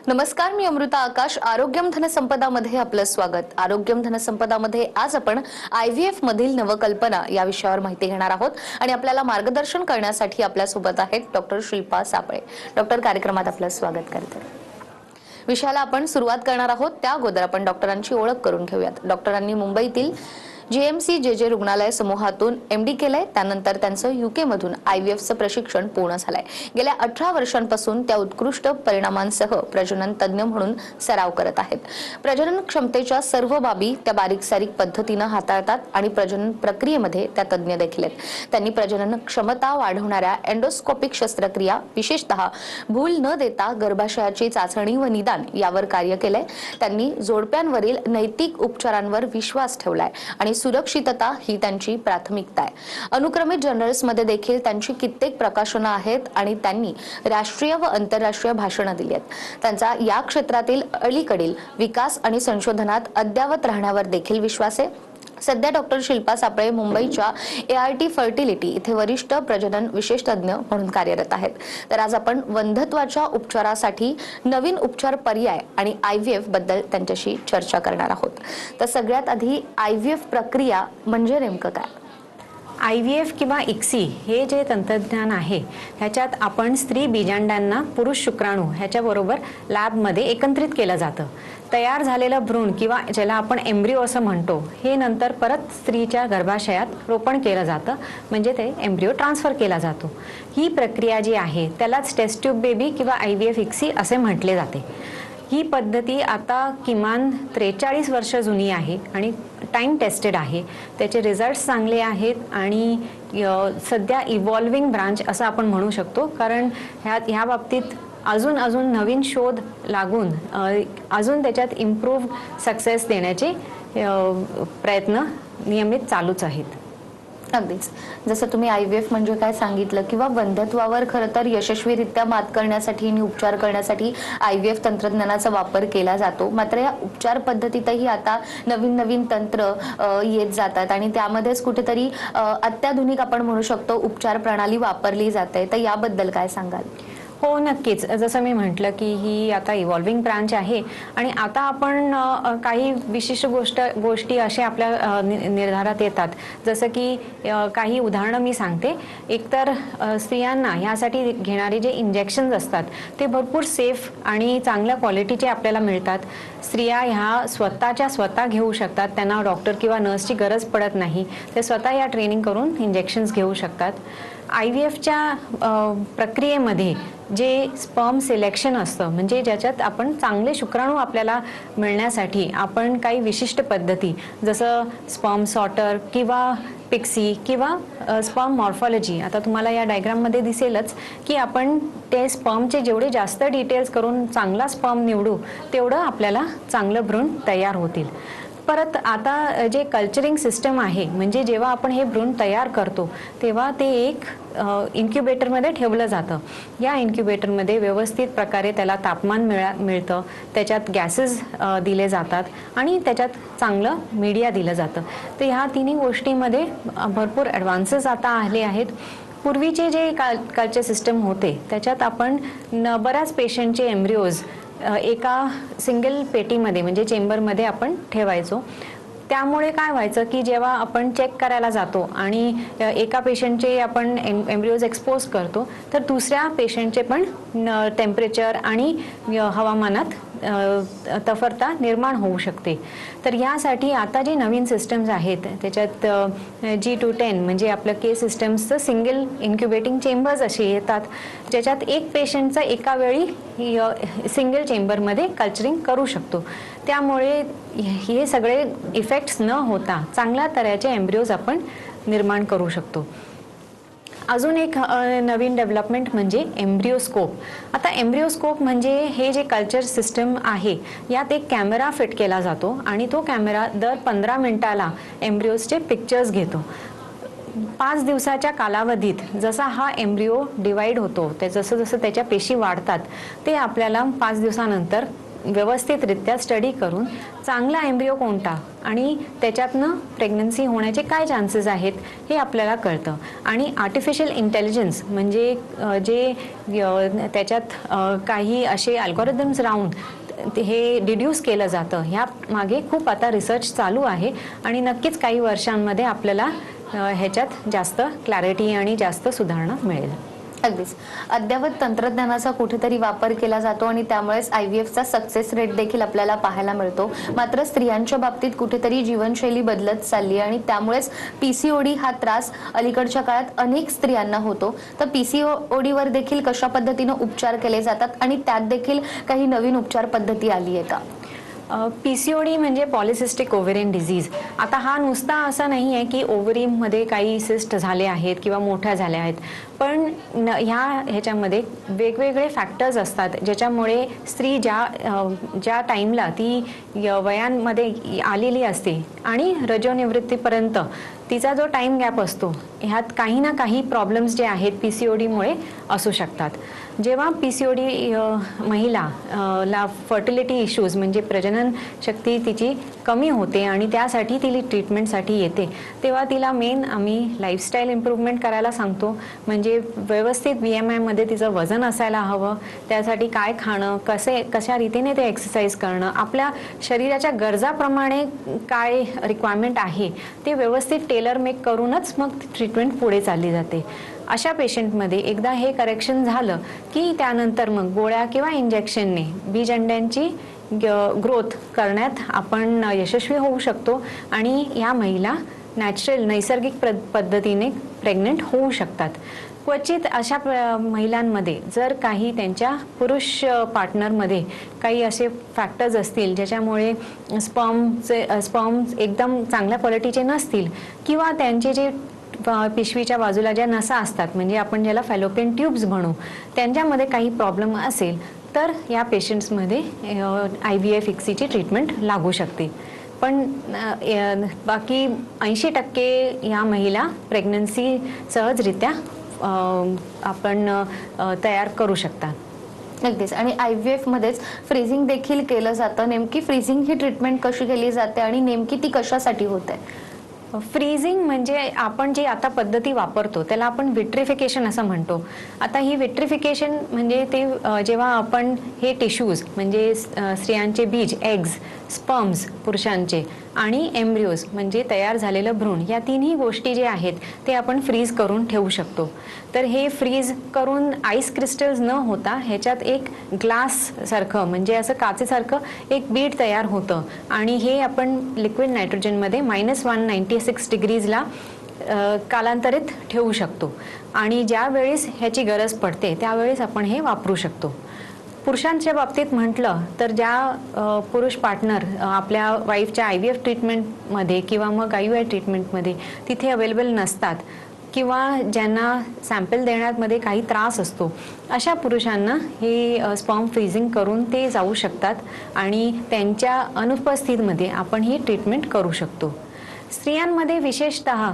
नमस्कार, मी अमृता आकाश. आरोग्यम धनसंपदामध्ये आपलं स्वागत. आरोग्यम धनसंपदामध्ये आज आपण IVF मधील नवकल्पना या विषयावर माहिती घेणार आहोत आणि आपल्याला मार्गदर्शन करण्यासाठी आपल्या सोबत आहेत डॉक्टर शिल्पा सापळे. डॉक्टर, कार्यक्रमात आपलं स्वागत करते. विषयाला आपण सुरुवात करणार आहोत त्या अगोदर आपण डॉक्टरांची ओळख करून घेऊयात. डॉक्टरांनी मुंबईतील GMC JJ रुग्णालय समूहातून MD केलंय. त्यानंतर त्यांचं UK मधून IVFचं प्रशिक्षण पूर्ण झालंय. गेल्या 18 वर्षांपासून त्या उत्कृष्ट परिणामांसह प्रजनन तज्ञ म्हणून सराव करत आहेत. प्रजनन क्षमतेच्या सर्व बाबी त्या बारीक-सारीक पद्धतीनं हाताळतात आणि प्रजनन प्रक्रियेमध्ये त्या तज्ञ देखील आहेत. त्यांनी प्रजनन क्षमता वाढवणाऱ्या एंडोस्कोपिक शस्त्रक्रिया, विशेषतः भूल न देता गर्भाशयाची चाचणी व निदान यावर कार्य केलंय. त्यांनी जोडप्यांवरील नैतिक उपचारांवर विश्वास ठेवलाय आणि सुरक्षितता ही त्यांची प्राथमिकता आहे. अनुक्रमित जर्नल्समध्ये देखील त्यांची कित्येक प्रकाशनं आहेत आणि त्यांनी राष्ट्रीय व आंतरराष्ट्रीय भाषणं दिली आहेत. त्यांचा या क्षेत्रातील अलीकडील विकास आणि संशोधनात अद्यावत राहण्यावर देखील विश्वास आहे. सध्या डॉक्टर शिल्पा सापळे मुंबईच्या ART फर्टिलिटी इथे वरिष्ठ प्रजनन विशेष तज्ञ म्हणून कार्यरत आहेत. तर आज आपण वंध्यत्वाच्या उपचारासाठी नवीन उपचार पर्याय आणि IVF बद्दल त्यांच्याशी चर्चा करणार आहोत. तर सगळ्यात आधी IVF प्रक्रिया म्हणजे नेमकं काय? IVF किंवा ICSI हे जे तंत्रज्ञान आहे ह्याच्यात आपण स्त्री बीजांडांना पुरुष शुक्राणू ह्याच्याबरोबर लॅबमध्ये एकत्रित केलं जातं. तयार झालेलं भ्रूण किंवा ज्याला आपण एम्ब्रिओ असं म्हणतो हे नंतर परत स्त्रीच्या गर्भाशयात रोपण केलं जातं, म्हणजे ते एम्ब्रिओ ट्रान्सफर केला जातो. ही प्रक्रिया जी आहे त्यालाच टेस्ट ट्यूब बेबी किंवा IVF ICSI असे म्हटले जाते. ही पद्धती आता किमान 43 वर्ष जुनी आहे आणि टाइम टेस्टेड आहे. त्याचे रिझल्ट्स चांगले आहेत आणि सध्या इव्हॉल्विंग ब्रांच असं आपण म्हणू शकतो, कारण ह्या बाबतीत अजून नवीन शोध लागून अजून त्याच्यात इम्प्रूव्ह सक्सेस देण्याचे प्रयत्न नियमित चालूच आहेत. अगदीच जसं तुम्ही IVF म्हणजे काय सांगितलं किंवा वंध्यत्वावर खरं तर यशस्वीरित्या मात करण्यासाठी आणि उपचार करण्यासाठी IVF तंत्रज्ञानाचा वापर केला जातो. मात्र या उपचार पद्धतीतही आता नवीन तंत्र येत जातात आणि त्यामध्येच कुठेतरी अत्याधुनिक आपण म्हणू शकतो उपचार प्रणाली वापरली जाते. तर याबद्दल काय सांगाल? हो, नक्कीच. जसं मी म्हटलं की ही आता इव्हॉल्विंग ब्रांच आहे आणि आता आपण काही विशिष्ट गोष्टी अशा आपल्या निर्धारात येतात. जसं की काही उदाहरणं मी सांगते. एकतर स्त्रियांना ह्यासाठी घेणारे जे इंजेक्शन्स असतात ते भरपूर सेफ आणि चांगल्या क्वालिटीचे आपल्याला मिळतात. स्त्रिया ह्या स्वतः घेऊ शकतात. त्यांना डॉक्टर किंवा नर्सची गरज पडत नाही. ते स्वतः या ट्रेनिंग करून इंजेक्शन्स घेऊ शकतात. IVFच्या प्रक्रियेमध्ये जे स्पर्म सिलेक्शन असतं, म्हणजे ज्याच्यात आपण चांगले शुक्राणू आपल्याला मिळण्यासाठी आपण काही विशिष्ट पद्धती जसं स्पर्म सॉर्टर किंवा पिक्सी किंवा स्पर्म मॉर्फॉलॉजी, आता तुम्हाला या डायग्राममध्ये दिसेलच की आपण ते स्पर्मचे जेवढे जास्त डिटेल्स करून चांगला स्पर्म निवडू तेवढं आपल्याला चांगलं भ्रूण तयार होतील. परत आता जे कल्चरिंग सिस्टम आहे, म्हणजे जेव्हा आपण हे भ्रूण तयार करतो तेव्हा ते एक इन्क्युबेटरमध्ये ठेवलं जातं. या इन्क्युबेटरमध्ये व्यवस्थित प्रकारे त्याला तापमान मिळतं, त्याच्यात गॅसेस दिले जातात आणि त्याच्यात चांगलं मीडिया दिलं जातं. तर ह्या तिन्ही गोष्टींमध्ये भरपूर ॲडव्हान्सेस आता आले आहेत. पूर्वीचे जे कल्चर सिस्टम होते त्याच्यात आपण बऱ्याच पेशंटचे एम्ब्रिओज एका सिंगल पेटीमध्ये म्हणजे चेंबरमध्ये आपण ठेवायचो. त्यामुळे काय व्हायचं की जेव्हा आपण चेक करायला जातो आणि एका पेशंटचे आपण एम्ब्रिओज एक्सपोज करतो तर दुसऱ्या पेशंटचे पण टेम्परेचर आणि हवामानात तफरता निर्माण होऊ शकते. तर यासाठी आता जे नवीन सिस्टम्स आहेत त्याच्यात G210 म्हणजे आपलं केस सिस्टम्सचं सिंगल इन्क्युबेटिंग चेंबर्स असे येतात, ज्याच्यात एक पेशंटचा एका वेळी सिंगल चेंबरमध्ये कल्चरिंग करू शकतो. त्यामुळे हे सगळे इफेक्ट्स न होता चांगल्या तऱ्हेचे एम्ब्रिओज आपण निर्माण करू शकतो. अजून एक नवीन डेव्हलपमेंट म्हणजे एम्ब्रिओस्कोप. आता एम्ब्रिओस्कोप म्हणजे हे जे कल्चर सिस्टम आहे यात एक कॅमेरा फिट केला जातो आणि तो कॅमेरा दर 15 मिनिटाला एम्ब्रिओजचे पिक्चर्स घेतो. 5 दिवसाच्या कालावधीत जसा हा एम्ब्रिओ डिवाइड होतो, जसं त्याच्या पेशी वाढतात ते आपल्याला 5 दिवसानंतर व्यवस्थितरित्या स्टडी करून चांगला एम्ब्रिओ कोणता आणि त्याच्यातनं प्रेग्नन्सी होण्याचे काय चान्सेस आहेत हे आपल्याला कळतं. आणि आर्टिफिशियल इंटेलिजन्स म्हणजे त्याच्यात काही असे अल्गोरिदम्स राहून हे डिड्यूस केलं जातं. ह्या मागे खूप आता रिसर्च चालू आहे आणि नक्कीच काही वर्षांमध्ये आपल्याला ह्याच्यात जास्त क्लॅरिटी आणि जास्त सुधारणा मिळेल. अगदीच. अद्ययावत तंत्रज्ञानाचा कुठेतरी वापर केला जातो आणि त्यामुळेच IVFचा सक्सेस रेट देखील आपल्याला पाहायला मिळतो. मात्र स्त्रियांच्या बाबतीत कुठेतरी जीवनशैली बदलत चालली आहे आणि त्यामुळेच PCOD हा त्रास अलीकडच्या काळात अनेक स्त्रियांना होतो. तर PCOD वर देखील कशा पद्धतीने उपचार केले जातात आणि त्यात देखील काही नवीन उपचार पद्धती आली आहे का? PCOD म्हणजे पॉलिसिस्टिक ओव्हेरियन डिझीज. आता हा नुसता असा नाही आहे की ओव्हरीमध्ये काही सिस्ट झाले आहेत किंवा मोठ्या झाल्या आहेत, पण ह्याच्यामध्ये वेगवेगळे फॅक्टर्स असतात ज्याच्यामुळे स्त्री ज्या टाईमला ती वयांमध्ये आलेली असते आणि रजोनिवृत्तीपर्यंत तिचा जो टाईम गॅप असतो ह्यात काही ना काही प्रॉब्लेम्स जे आहेत PCODमुळे असू शकतात. जेव्हा PCOD महिला ला फर्टिलिटी इश्यूज म्हणजे प्रजनन शक्ती तिची कमी होते आणि त्यासाठी तिला ट्रीटमेंटसाठी येते, तेव्हा तिला आम्ही लाईफस्टाईल इम्प्रूव्हमेंट करायला सांगतो. म्हणजे व्यवस्थित BMI मध्ये तिचं वजन असायला हवं, त्यासाठी काय खाणं, कशा रीतीने ते एक्सरसाइज करणं, आपल्या शरीराच्या गरजाप्रमाणे काय रिक्वायरमेंट आहे ते व्यवस्थित टेलर मेक करूनच मग ट्रीटमेंट पुढे चालली जाते. अशा पेशंटमध्ये एकदा हे करेक्शन झालं की त्यानंतर मग गोळ्या किंवा इंजेक्शनने बीजअंड्यांची ग्रोथ करण्यात आपण यशस्वी होऊ शकतो आणि या महिला नैसर्गिक पद्धतीने प्रेग्नंट होऊ शकतात. क्वचित अशा महिलांमध्ये जर काही त्यांच्या पुरुष पार्टनरमध्ये काही असे फॅक्टर्स असतील ज्याच्यामुळे स्पर्म्स एकदम चांगल्या क्वालिटीचे नसतील किंवा त्यांचे जे पिशवीच्या बाजूला ज्या नसा असतात म्हणजे आपण ज्याला फॅलोपियन ट्यूब्स म्हणू त्यांच्यामध्ये काही प्रॉब्लेम असेल तर या पेशंट्समध्ये IVF ICSIची ट्रीटमेंट लागू शकते. पण बाकी 80% या महिला प्रेग्नन्सी सहजरित्या आपण तयार करू शकतात. अगदीच. आणि IVF मध्येच फ्रीजिंग देखील केलं जातं. नेमकी फ्रीजिंग ही ट्रीटमेंट कशी केली जाते आणि नेमकी ती कशासाठी होते? फ्रीजिंग म्हणजे आपण जे आता पद्धती वापरतो त्याला आपण विट्रिफिकेशन असं म्हणतो. आता ही विट्रिफिकेशन म्हणजे ते जेव्हा आपण हे टिश्यूज म्हणजे स्त्रियांचे बीज, एग्ज, स्पर्म्स पुरुषांचे आणि एम्ब्रिओज म्हणजे तयार झालेलं भ्रूण या तिन्ही गोष्टी जे आहेत ते आपण फ्रीज करून ठेवू शकतो. तर हे फ्रीज करून आईस क्रिस्टल्स न होता ह्याच्यात एक ग्लास सारखं म्हणजे असं काचेसारखं एक बीड तयार होतं आणि हे आपण लिक्विड नायट्रोजनमध्ये -196 डिग्रीजला कालांतरित ठेवू शकतो आणि ज्या वेळेस ह्याची गरज पडते त्यावेळेस आपण हे वापरू शकतो. पुरुषांच्या बाबतीत म्हटलं तर ज्या पुरुष पार्टनर आपल्या वाईफच्या IVF ट्रीटमेंटमध्ये किंवा मग IUI ट्रीटमेंटमध्ये तिथे अवेलेबल नसतात किंवा ज्यांना सॅम्पल देण्यामध्ये काही त्रास असतो अशा पुरुषांना हे स्पर्म फ्रीजिंग करून ते जाऊ शकतात आणि त्यांच्या अनुपस्थितीमध्ये आपण ही ट्रीटमेंट करू शकतो. स्त्रियांमध्ये विशेषतः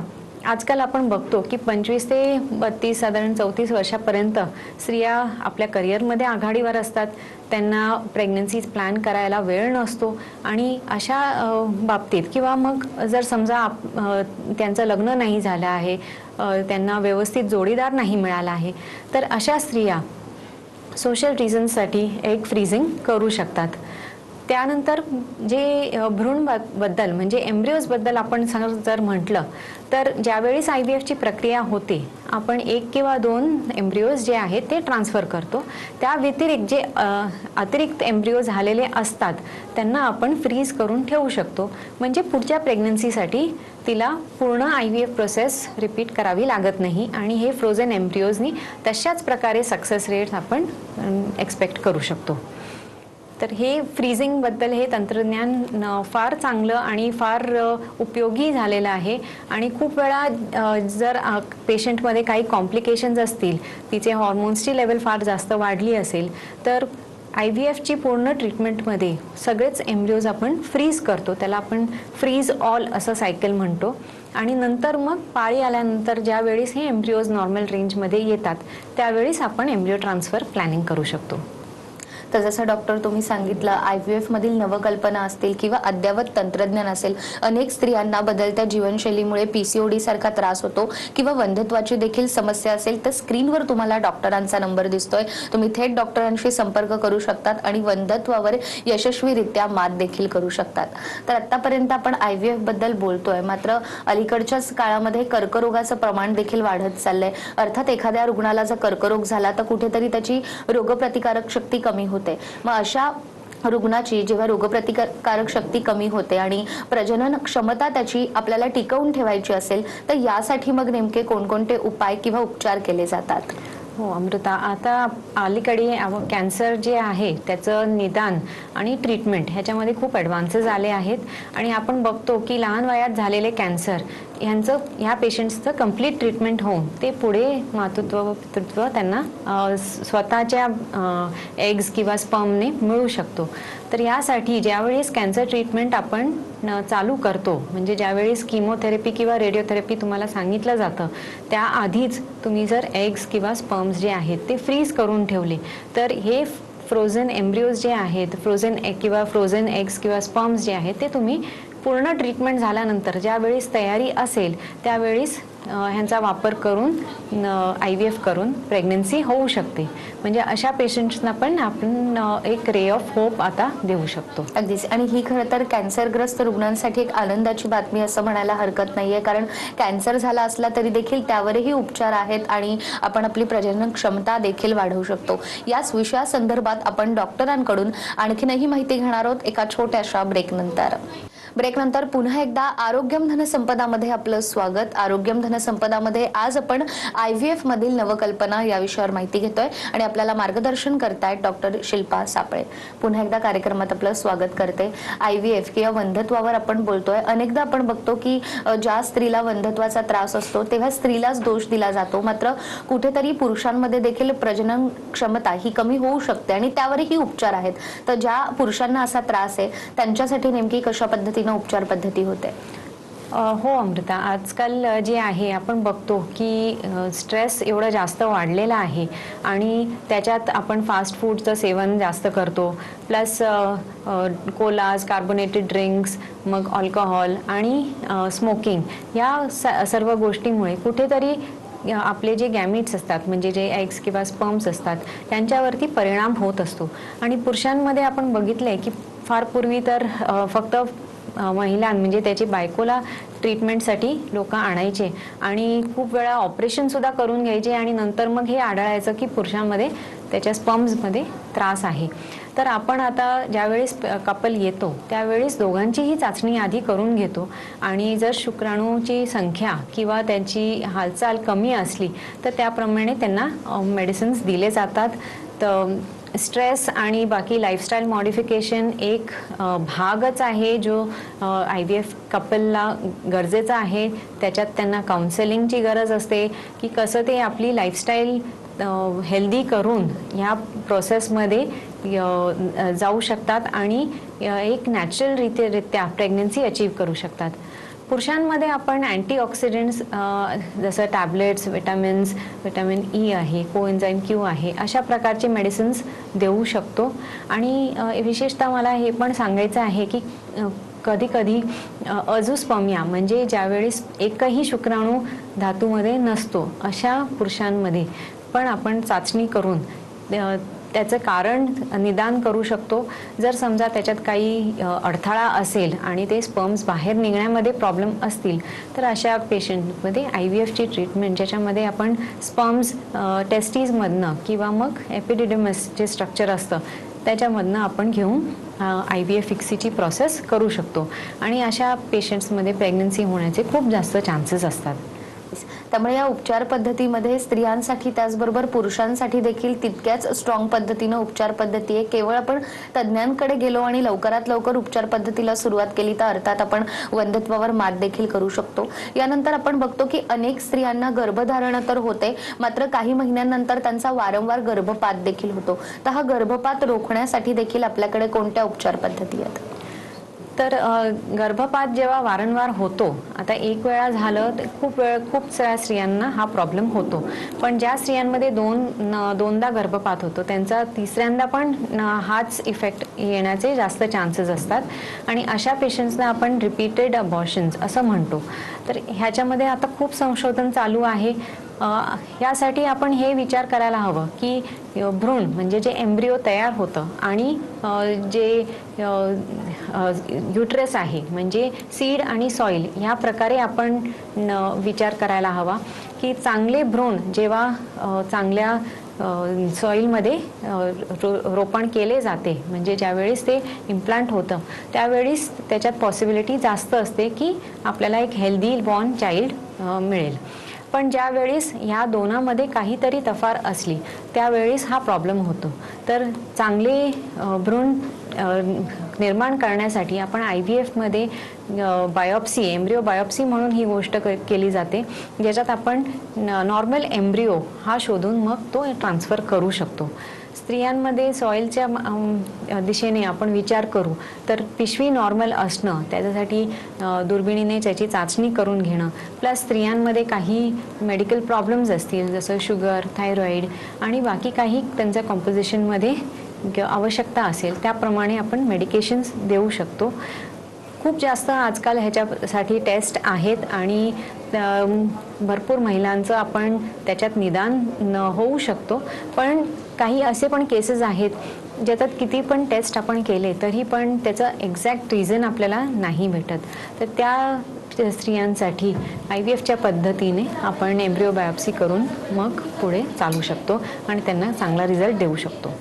आजकाल आपण बघतो की 25 ते 32 साधारण 34 वर्षापर्यंत स्त्रिया आपल्या करिअरमध्ये आघाडीवर असतात. त्यांना प्रेग्नन्सी प्लॅन करायला वेळ नसतो आणि अशा बाबतीत किंवा मग जर समजा त्यांचं लग्न नाही झालं आहे, त्यांना व्यवस्थित जोडीदार नाही मिळाला आहे, तर अशा स्त्रिया सोशल रिझन्ससाठी एक फ्रीजिंग करू शकतात. त्यानंतर जे भ्रूणबद्दल म्हणजे एम्ब्रिओजबद्दल आपण जर म्हटलं तर ज्यावेळेस IVFची प्रक्रिया होते आपण 1 किंवा 2 एम्ब्रिओज जे आहेत ते ट्रान्सफर करतो. त्या व्यतिरिक्त जे अतिरिक्त एम्ब्रिओ झालेले असतात त्यांना आपण फ्रीज करून ठेवू शकतो. म्हणजे पुढच्या प्रेग्नन्सीसाठी तिला पूर्ण IVF प्रोसेस रिपीट करावी लागत नाही आणि हे फ्रोझन एम्ब्रिओजनी तशाच प्रकारे सक्सेस रेट्स आपण एक्सपेक्ट करू शकतो. तर हे फ्रीजिंगबद्दल हे तंत्रज्ञान फार चांगलं आणि फार उपयोगी झालेलं आहे आणि खूप वेळा जर पेशंटमध्ये काही कॉम्प्लिकेशन्स असतील, तिचे हॉर्मोन्सची लेवल फार जास्त वाढली असेल तर IVFची पूर्ण ट्रीटमेंटमध्ये सगळेच एम्ब्रिओज आपण फ्रीज करतो. त्याला आपण फ्रीज ऑल असं सायकल म्हणतो आणि नंतर मग पाळी आल्यानंतर ज्या वेळेस हे एम्ब्रिओज नॉर्मल रेंजमध्ये येतात त्यावेळेस आपण एम्ब्रिओ ट्रान्सफर प्लॅनिंग करू शकतो. तर जसं डॉक्टर तुम्ही सांगितलं, IVF मधील नवकल्पना असतील किंवा अद्ययावत तंत्रज्ञान असेल, अनेक स्त्रियांना बदलत्या जीवनशैलीमुळे PCOD सारखा त्रास होतो किंवा वंध्यत्वाची देखील समस्या असेल तर स्क्रीनवर तुम्हाला डॉक्टरांचा नंबर दिसतोय, तुम्ही थेट डॉक्टरांशी संपर्क करू शकतात आणि वंध्यत्वावर यशस्वीरित्या मात देखील करू शकतात. तर आतापर्यंत आपण IVF बद्दल बोलतोय, मात्र अलीकडच्याच काळामध्ये कर्करोगाचं प्रमाण देखील वाढत चाललंय. अर्थात एखाद्या रुग्णाला जर कर्करोग झाला तर कुठेतरी त्याची रोगप्रतिकारक शक्ती कमी होते. मग अशा रुग्णाची जेव्हा रोगप्रतिकारक शक्ती कमी होते आणि प्रजनन क्षमता त्याची आपल्याला टिकवून ठेवायची असेल तर यासाठी मग नेमके कोणकोणते उपाय किंवा उपचार केले जातात? हो अमृता, आता अलीकडे कॅन्सर जे आहे त्याचं निदान आणि ट्रीटमेंट ह्याच्यामध्ये खूप ॲडव्हान्सेस आले आहेत आणि आपण बघतो की लहान वयात झालेले कॅन्सर ह्या पेशंट्सचं कम्प्लीट ट्रीटमेंट होऊन ते पुढे मातृत्व पितृत्व त्यांना स्वतःच्या एग्स किंवा स्पर्मने मिळू शकतो. तर यासाठी ज्यावेळेस कॅन्सर ट्रीटमेंट आपण चालू करतो, म्हणजे ज्यावेळेस किमोथेरपी किंवा रेडिओथेरपी तुम्हाला सांगितलं जातं त्याआधीच तुम्ही जर एग्स किंवा स्पर्म्स जे आहेत ते फ्रीज करून ठेवले तर हे फ्रोझन एम्ब्रिओज जे आहेत, फ्रोझन एग्स किंवा स्पर्म्स जे आहेत ते तुम्ही पूर्ण ट्रीटमेंट झाल्यानंतर ज्यावेळेस तयारी असेल त्यावेळेस ह्यांचा वापर करून IVF करून प्रेग्नन्सी होऊ शकते. म्हणजे अशा पेशंट्सना पण आपण एक रे ऑफ होप आता देऊ शकतो. अगदीच. आणि ही खरं तर कॅन्सरग्रस्त रुग्णांसाठी एक आनंदाची बातमी असं म्हणायला हरकत नाहीये, कारण कॅन्सर झाला असला तरी देखील त्यावरही उपचार आहेत आणि आपण आपली प्रजनन क्षमता देखील वाढवू शकतो. याच विषयासंदर्भात आपण डॉक्टरांकडून आणखीनही माहिती घेणार आहोत एका छोट्याशा ब्रेकनंतर. पुन्हा एकदा आरोग्यम धनसंपदामध्ये आपलं स्वागत. आरोग्यम धनसंपदामध्ये आज आपण IVF मधील नवकल्पना या विषयावर माहिती घेतोय आणि आपल्याला मार्गदर्शन करतायत डॉक्टर शिल्पा सापळे. पुन्हा एकदा कार्यक्रमात आपलं स्वागत करते. IVF किंवा वंध्यत्वावर आपण बोलतोय. अनेकदा आपण बघतो की ज्या स्त्रीला वंध्यत्वाचा त्रास असतो तेव्हा स्त्रीलाच दोष दिला जातो, मात्र कुठेतरी पुरुषांमध्ये देखील प्रजनन क्षमता ही कमी होऊ शकते आणि त्यावरही उपचार आहेत. तर ज्या पुरुषांना असा त्रास आहे त्यांच्यासाठी नेमकी कशा पद्धतीने उपचार पद्धती होते? हो अमृता, आजकाल जे आहे आपण बघतो की स्ट्रेस एवढं जास्त वाढलेला आहे आणि त्याच्यात आपण फास्ट फूडचं सेवन जास्त करतो, प्लस कोलाज, कार्बोनेटेड ड्रिंक्स, मग अल्कोहोल आणि स्मोकिंग या सर्व गोष्टींमुळे कुठेतरी आपले जे गॅमिट्स असतात म्हणजे जे एग्स किंवा स्पर्म्स असतात त्यांच्यावरती परिणाम होत असतो. आणि पुरुषांमध्ये आपण बघितलंय की फार पूर्वी तर फक्त महिला म्हणजे त्याची बायकोला ट्रीटमेंटसाठी लोक आणायचे आणि खूप वेळा ऑपरेशन सुद्धा करून घ्यायचे आणि नंतर मग हे आढळायचं की पुरुषांमध्ये त्याच्या स्पर्म्समध्ये त्रास आहे. तर आपण आता ज्यावेळेस कपल येतो त्यावेळेस दोघांचीही चाचणी आधी करून घेतो आणि जर शुक्राणूची संख्या किंवा त्यांची हालचाल कमी असली तर त्याप्रमाणे त्यांना मेडिसिन्स दिले जातात. तर स्ट्रेस आणि बाकी लाईफस्टाईल मॉडिफिकेशन एक भागच आहे जो IVF कपलला गरजेचा आहे. त्याच्यात त्यांना काउन्सेलिंगची गरज असते की कसं ते आपली लाईफस्टाईल हेल्दी करून ह्या प्रोसेसमध्ये जाऊ शकतात आणि एक नॅचरलरित्या प्रेग्नन्सी अचीव करू शकतात. पुरुषांमध्ये आपण अँटीऑक्सिडंट्स जसं टॅबलेट्स, विटॅमिन E आहे, कोएन्झाईम Q आहे, अशा प्रकारचे मेडिसिन्स देऊ शकतो. आणि विशेषतः मला हे पण सांगायचं आहे की कधी कधी अझूस्पर्मिया म्हणजे ज्यावेळेस एकही शुक्राणू धातूमध्ये नसतो अशा पुरुषांमध्ये पण आपण चाचणी करून त्याचं कारण निदान करू शकतो. जर समजा त्याच्यात काही अडथळा असेल आणि ते स्पर्म्स बाहेर निघण्यामध्ये प्रॉब्लेम असतील तर अशा पेशंटमध्ये IVFची ट्रीटमेंट ज्याच्यामध्ये आपण स्पर्म्स टेस्टीजमधनं किंवा मग एपिडिडिमस जे स्ट्रक्चर असतं त्याच्यामधनं आपण घेऊन IVF फिक्सीची प्रोसेस करू शकतो आणि अशा पेशंट्समध्ये प्रेग्नन्सी होण्याचे खूप जास्त चान्सेस असतात. त्यामुळे या उपचार पद्धतीमध्ये स्त्रियांसाठी त्याचबरोबर पुरुषांसाठी देखील तितक्याच स्ट्रॉंग पद्धतीने उपचार पद्धती आहे. केवळ आपण तज्ज्ञांकडे गेलो आणि लवकरात लवकर उपचार पद्धतीला सुरुवात केली तर अर्थात आपण वंध्यत्वावर मात देखील करू शकतो. यानंतर आपण बघतो की अनेक स्त्रियांना गर्भधारण तर होते, मात्र काही महिन्यांनंतर त्यांचा वारंवार गर्भपात देखील होतो. तर हा गर्भपात रोखण्यासाठी देखील आपल्याकडे कोणत्या उपचार पद्धती आहेत? तर गर्भपात जेव्हा वारंवार होतो, आता एक वेळा झालं तर खूप साऱ्या स्त्रियांना हा प्रॉब्लेम होतो. पण ज्या स्त्रियांमध्ये दोनदा गर्भपात होतो त्यांचा तिसऱ्यांदा पण हाच इफेक्ट येण्याचे जास्त चान्सेस असतात आणि अशा पेशंट्सना आपण रिपीटेड अबॉर्शन्स असं म्हणतो. तर ह्याच्यामध्ये आता खूप संशोधन चालू आहे. यासाठी आपण हे विचार करायला हवं की भ्रूण म्हणजे जे एम्ब्रिओ तयार होतं आणि जे युट्रस आहे म्हणजे सीड आणि सॉईल ह्या प्रकारे आपण विचार करायला हवा की चांगले भ्रूण जेव्हा चांगल्या सॉईलमध्ये रोपण केले जाते म्हणजे ज्यावेळेस ते इम्प्लांट होतं त्यावेळेस त्याच्यात पॉसिबिलिटी जास्त असते की आपल्याला एक हेल्दी बॉर्न चाइल्ड मिळेल. पण ज्यावेळेस ह्या दोनामध्ये काहीतरी तफार असली त्यावेळेस हा प्रॉब्लेम होतो. तर चांगले भ्रूण निर्माण करण्यासाठी आपण IVF मध्ये बायोप्सी एम्ब्रिओ बायोप्सी म्हणून ही गोष्ट केली जाते ज्याच्यात आपण नॉर्मल एम्ब्रिओ हा शोधून मग तो ट्रान्सफर करू शकतो. स्त्रियांमध्ये सॉईलच्या दिशेने आपण विचार करू तर पिशवी नॉर्मल असणं त्याच्यासाठी दुर्बिणीने त्याची चाचणी करून घेणं प्लस स्त्रियांमध्ये काही मेडिकल प्रॉब्लेम्स असतील जसं शुगर थायरॉईड आणि बाकी काही त्यांच्या कॉम्पोजिशनमध्ये आवश्यकता असेल त्याप्रमाणे आपण मेडिकेशन्स देऊ शकतो. खूप जास्त आजकाल ह्याच्यासाठी टेस्ट आहेत आणि भरपूर महिलांचं आपण त्याच्यात निदान होऊ शकतो. पण काही असे पण केसेस आहेत ज्याच्यात किती पण टेस्ट आपण केले तरी पण त्याचं एक्झॅक्ट रिझन आपल्याला नाही भेटत. तर त्या स्त्रियांसाठी IVFच्या पद्धतीने आपण एम्ब्रिओ बायोप्सी करून मग पुढे चालू शकतो आणि त्यांना चांगला रिझल्ट देऊ शकतो.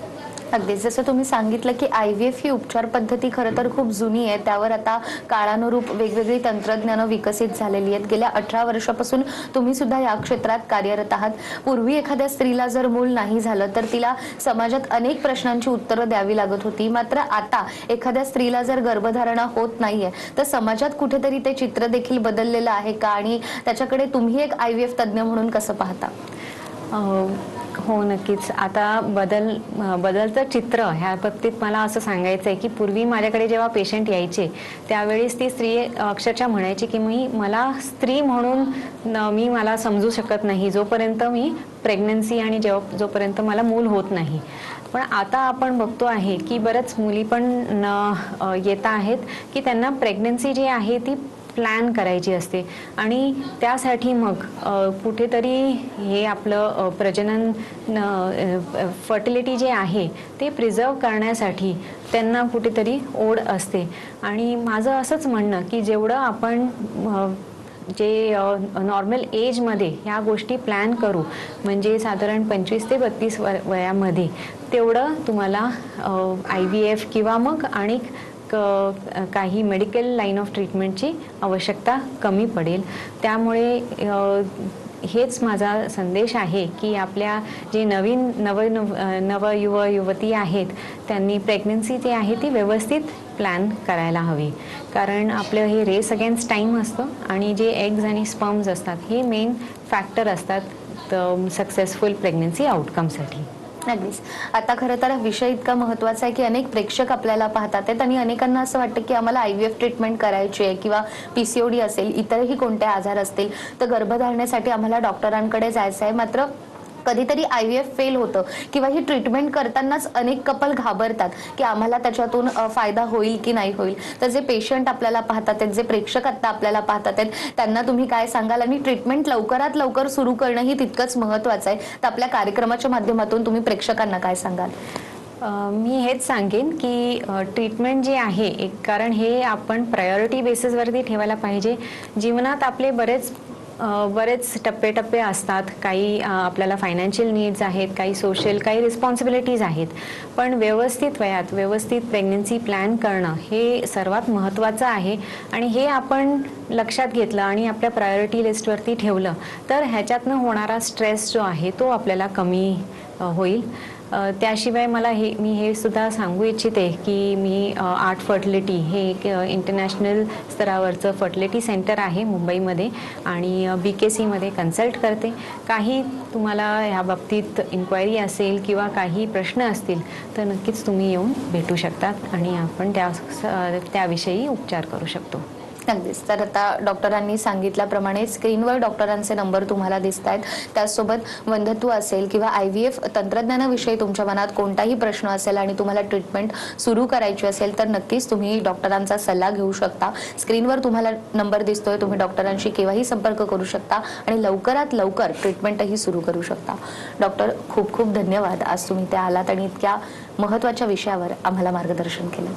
अगदी जसं तुम्ही सांगितलं की IVF ही उपचार पद्धती खरं तर खूप जुनी आहे. त्यावर आता काळानुरूप वेगवेगळी तंत्रज्ञानं विकसित झालेली आहेत. गेल्या 18 वर्षापासून तुम्ही सुद्धा या क्षेत्रात कार्यरत आहात. पूर्वी एखाद्या स्त्रीला जर मूल नाही झालं तर तिला समाजात अनेक प्रश्नांची उत्तरं द्यावी लागत होती. मात्र आता एखाद्या स्त्रीला जर गर्भधारणा होत नाहीये तर समाजात कुठेतरी ते चित्र देखील बदललेलं आहे का आणि त्याच्याकडे तुम्ही एक IVF तज्ज्ञ म्हणून कसं पाहता? हो नक्कीच. आता बदलतं चित्र ह्या बाबतीत मला असं सांगायचं आहे की पूर्वी माझ्याकडे जेव्हा पेशंट यायचे त्यावेळेस ती स्त्री अक्षरशः म्हणायची की मला स्त्री म्हणून मला समजू शकत नाही जोपर्यंत मी प्रेग्नन्सी आणि जोपर्यंत मला मूल होत नाही. पण आता आपण बघतो आहे की बऱ्याच मुली पण येत आहेत की त्यांना प्रेग्नन्सी जी आहे ती प्लॅन करायची असते आणि त्यासाठी मग कुठेतरी हे आपलं प्रजनन फर्टिलिटी जे आहे ते प्रिझर्व करण्यासाठी त्यांना कुठेतरी ओढ असते. आणि माझं असंच म्हणणं की जेवढं आपण जे नॉर्मल एजमध्ये ह्या गोष्टी प्लॅन करू म्हणजे साधारण 25 ते 32 वयामध्ये तेवढं तुम्हाला IVF किंवा मग आणि काही मेडिकल लाईन ऑफ ट्रीटमेंटची आवश्यकता कमी पडेल. त्यामुळे हेच माझा संदेश आहे की आपल्या जे नव युवती आहेत त्यांनी प्रेग्नन्सी जी आहे ती व्यवस्थित प्लॅन करायला हवी. कारण आपलं हे रेस अगेन्स्ट टाईम असतं आणि जे एग्ज आणि स्पर्म्स असतात हे मेन फॅक्टर असतात सक्सेसफुल प्रेग्नन्सी आउटकमसाठी. अगदीच. आता खरं तर विषय इतका महत्त्वाचा आहे की अनेक प्रेक्षक आपल्याला पाहतात आहेत आणि अनेकांना असं वाटतं की आम्हाला IVF ट्रीटमेंट करायची आहे किंवा PCOD असेल इतरही कोणते आजार असतील तर गर्भधारणेसाठी आम्हाला डॉक्टरांकडे जायचं आहे. मात्र कधीतरी IVF फेल होतं किंवा ही ट्रीटमेंट करतानाच अनेक कपल घाबरतात की आम्हाला त्याच्यातून फायदा होईल की नाही होईल. तर जे पेशंट आपल्याला पाहतात आहेत जे प्रेक्षक आता आपल्याला पाहतात आहेत त्यांना तुम्ही काय सांगाल आणि ट्रीटमेंट लवकरात लवकर सुरू करणं ही तितकंच महत्त्वाचं आहे. तर आपल्या कार्यक्रमाच्या माध्यमातून तुम्ही प्रेक्षकांना काय सांगाल? मी हेच सांगेन की ट्रीटमेंट जे आहे कारण हे आपण प्रायोरिटी बेसिसवरती ठेवायला पाहिजे. जीवनात आपले बरेच टप्पे असतात. काही आपल्याला फायनान्शियल नीड्स आहेत, काही सोशल, काही रिस्पॉन्सिबिलिटीज आहेत. पण व्यवस्थित वयात व्यवस्थित प्रेग्नन्सी प्लॅन करणं हे सर्वात महत्त्वाचं आहे आणि हे आपण लक्षात घेतलं आणि आपल्या प्रायोरिटी लिस्टवरती ठेवलं तर ह्याच्यातनं होणारा स्ट्रेस जो आहे तो आपल्याला कमी होईल. त्याशिवाय मला मी हे सुद्धा सांगू इच्छिते की मी आर्ट फर्टिलिटी हे एक इंटरनॅशनल स्तरावरचं फर्टिलिटी सेंटर आहे मुंबईमध्ये आणि BKC मध्ये कन्सल्ट करते. काही तुम्हाला ह्या बाबतीत इन्क्वायरी असेल किंवा काही प्रश्न असतील तर नक्कीच तुम्ही येऊन भेटू शकतात आणि आपण त्याविषयी उपचार करू शकतो. अगदीच. तर आता डॉक्टरांनी सांगितल्याप्रमाणे स्क्रीनवर डॉक्टरांचे नंबर तुम्हाला दिसत आहेत. त्याचसोबत वंध्यत्व असेल किंवा IVF तंत्रज्ञानाविषयी तुमच्या मनात कोणताही प्रश्न असेल आणि तुम्हाला ट्रीटमेंट सुरू करायची असेल तर नक्कीच तुम्ही डॉक्टरांचा सल्ला घेऊ शकता. स्क्रीनवर तुम्हाला नंबर दिसतोय, तुम्ही डॉक्टरांशी केव्हाही संपर्क करू शकता आणि लवकरात लवकर ट्रीटमेंटही सुरू करू शकता. डॉक्टर, खूप खूप धन्यवाद. आज तुम्ही त्या आलात आणि इतक्या महत्त्वाच्या विषयावर आम्हाला मार्गदर्शन केलं.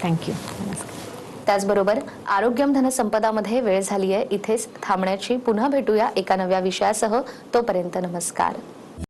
थँक्यू. नमस्कार. त्याचबरोबर आरोग्यम धनसंपदामध्ये वेळ झाली आहे इथेच थांबण्याची. पुन्हा भेटूया एका नव्या विषयासह. तोपर्यंत नमस्कार.